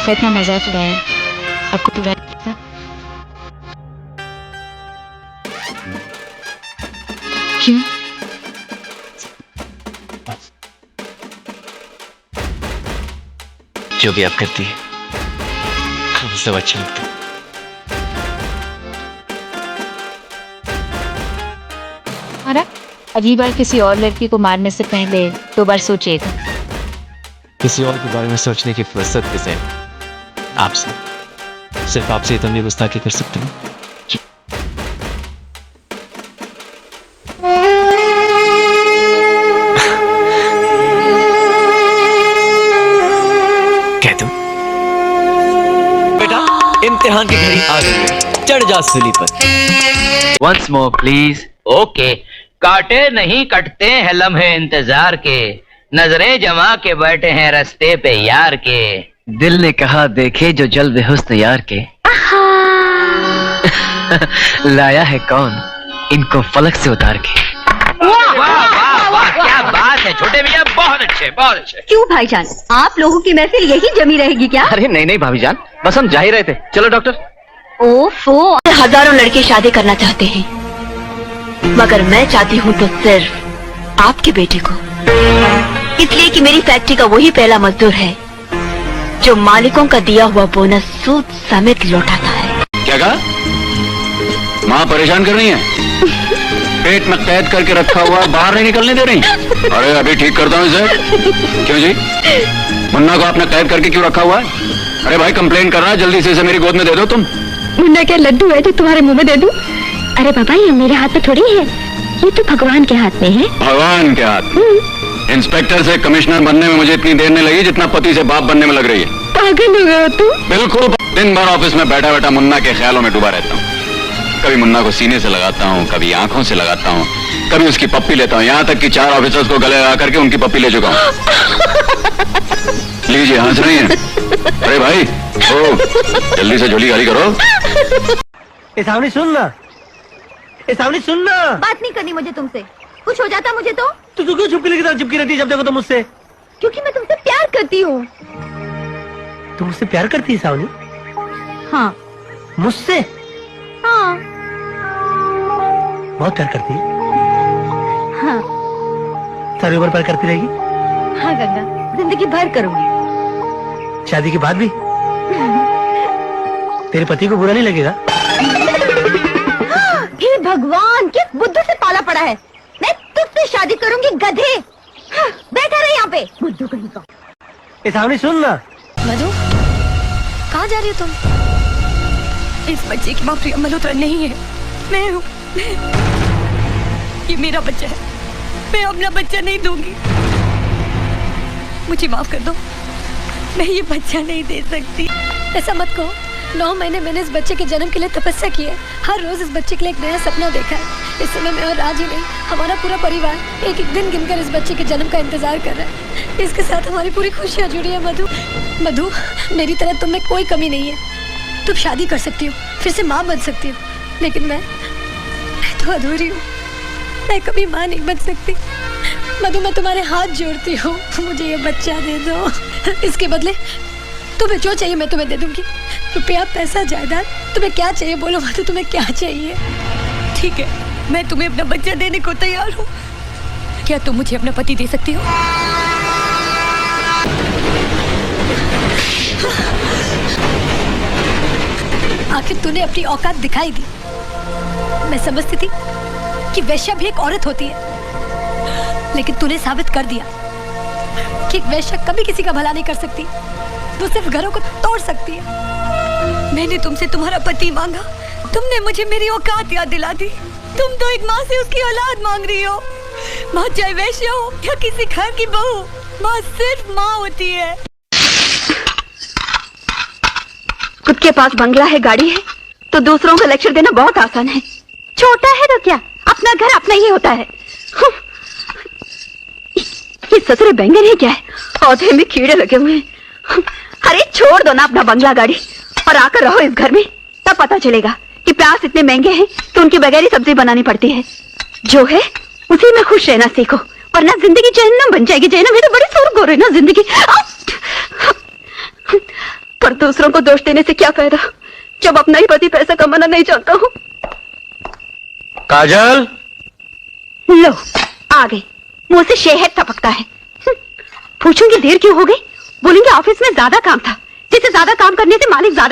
आपका इतना मजाक उड़ाया, आपको बुरा लगा? क्यों? जो भी आप करती है वो सब अच्छा लगता है। हमारा अगली बार किसी और लड़की को मारने से पहले 2 बार सोचिएगा। किसी और के बारे में सोचने की फुर्सत किसे? आपसे, सिर्फ आपसे तो नहीं गुस्ताखी कर सकते हैं। कह दो बेटा, इम्तिहान की घड़ी आ गई है, चढ़ जा सूली पर। Once more, please. ओके, काटे नहीं कटते हैं लम्हे इंतजार के, नजरें जमा के बैठे हैं रास्ते पे यार के। दिल ने कहा देखे जो जल्द हुस्न यार के। लाया है कौन इनको फलक से उतार के। वाह वाह वाह वाह, क्या बात है छोटे भैया, बहुत अच्छे बहुत अच्छे। क्यों भाईजान, आप लोगों की महफिल यही जमी रहेगी क्या? अरे नहीं नहीं भाभी जान, बस हम जा ही रहे थे। चलो डॉक्टर। ओफो, हजारों लड़के शादी करना चाहते हैं, मगर मैं चाहती हूँ तो सिर्फ आपके बेटे को, इसलिए कि मेरी फैक्ट्री का वही पहला मजदूर है जो मालिकों का दिया हुआ बोनस सूद समेत लौटाता है। क्या कहा? माँ परेशान कर रही है? पेट में कैद करके रखा हुआ बाहर नहीं निकलने दे रही? अरे अभी ठीक करता हूँ इसे। क्यों जी, मुन्ना को आपने कैद करके क्यों रखा हुआ है? अरे भाई कंप्लेन कर रहा है, जल्दी से इसे मेरी गोद में दे दो तुम। मुन्ना क्या लड्डू है जो तुम्हारे मुंह में दे दूं? अरे बाबा, ये मेरे हाथ में थोड़ी है, ये तो भगवान के हाथ में है। भगवान के हाथ? इंस्पेक्टर से कमिश्नर बनने में मुझे इतनी देर नहीं लगी जितना पति से बाप बनने में लग रही है। पागल हो गए हो तुम? बिल्कुल, दिन भर ऑफिस में बैठा बैठा मुन्ना के ख्यालों में डूबा रहता हूँ। कभी मुन्ना को सीने से लगाता हूँ, कभी आंखों से लगाता हूँ, कभी उसकी पप्पी लेता हूँ, यहाँ तक कि 4 ऑफिसर्स को गले लगा करके उनकी पप्पी ले चुका हूँ। लीजिए, हंस रही हैं। अरे भाई, ओ जल्दी से झोली खाली करो। सामने सुनना, सामने सुनना। बात नहीं करनी मुझे तुमसे, कुछ हो जाता मुझे तो तू क्यों चुपके की तरह चिपकी रहती है जब देखो तो मुझसे? क्योंकि मैं तुमसे प्यार करती हूँ। तुम मुझसे प्यार करती है सावनी? हाँ। मुझसे? हाँ। बहुत प्यार करती है? हाँ। सारी उम्र प्यार करती रहेगी? हाँ गंगा, जिंदगी भर करूंगी। शादी के बाद भी? तेरे पति को बुरा नहीं लगेगा? हे भगवान, किस बुद्धू से पाला पड़ा है। मैं तुझसे शादी करूंगी गधे। हाँ, बैठा रहे यहाँ पे बुद्धू कहीं का। सामने सुनना। मधु, कहाँ जा रही हो तुम? इस बच्चे की माँ प्रिया मल्होत्रा नहीं है, मैं हूँ। ये मेरा बच्चा है, मैं अपना बच्चा नहीं दूंगी। मुझे माफ कर दो, मैं ये बच्चा नहीं दे सकती। ऐसा मत कहो। 9 महीने मैंने इस बच्चे के जन्म के लिए तपस्या की है। हर रोज इस बच्चे के लिए एक नया सपना देखा है। इस समय मैं और राज ही नहीं, हमारा पूरा परिवार एक एक दिन गिनकर इस बच्चे के जन्म का इंतजार कर रहा है। इसके साथ हमारी पूरी खुशियाँ जुड़ी है। मधु, मधु, मेरी तरह तुम में कोई कमी नहीं है। तुम शादी कर सकती हो, फिर से माँ बन सकती हो, लेकिन मैं तो अधूरी हूँ। मैं कभी माँ नहीं बन सकती। मधु, मैं तुम्हारे हाथ जोड़ती हूँ, मुझे ये बच्चा दे दो। इसके बदले तुम्हें जो चाहिए मैं तुम्हें दे दूंगी। रुपया, पैसा, जायदाद, तुम्हें क्या चाहिए बोलो मधु, तुम्हें क्या चाहिए? ठीक है, मैं तुम्हें अपना बच्चा देने को तैयार हूँ। क्या तुम मुझे अपना पति दे सकती हो? आखिर तूने अपनी औकात दिखाई दी। मैं समझती थी कि वैश्या भी एक औरत होती है, लेकिन तूने साबित कर दिया कि एक वैश्या कभी किसी का भला नहीं कर सकती, वो सिर्फ घरों को तोड़ सकती है। मैंने तुमसे तुम्हारा पति मांगा, तुमने मुझे मेरी औकात याद दिला दी। तुम तो एक माँ से उसकी औलाद मांग रही हो। माँ चाहे वैश्या हो या किसी घर की बहू, माँ सिर्फ माँ होती है। खुद के पास बंगला है, गाड़ी है, तो दूसरों को लेक्चर देना बहुत आसान है। छोटा है तो क्या, अपना घर अपना ही होता है। ये ससुरे बैंगन है क्या है, पौधे में कीड़े लगे हुए हैं। अरे छोड़ दो ना अपना बंगला गाड़ी और आकर रहो इस घर में, तब पता चलेगा कि प्याज इतने महंगे हैं तो उनके बगैर ही सब्जी बनानी पड़ती है। जो है उसी में खुश रहना सीखो, वरना जिंदगी जहन्नम बन जाएगी। जहन्नम है तो बड़ी स्वर्ग हो रही ना जिंदगी। पर दूसरों को दोष देने से क्या फायदा जब अपना ही पति पैसा कमाना नहीं जानता हूँ। काजल, लो आ गई, मुंह से शहद टपकता है। पूछूंगी देर क्यों हो गई, बोलेंगे ऑफिस में ज्यादा काम था, जिसे ज्यादा काम करने से मालिक ज्यादा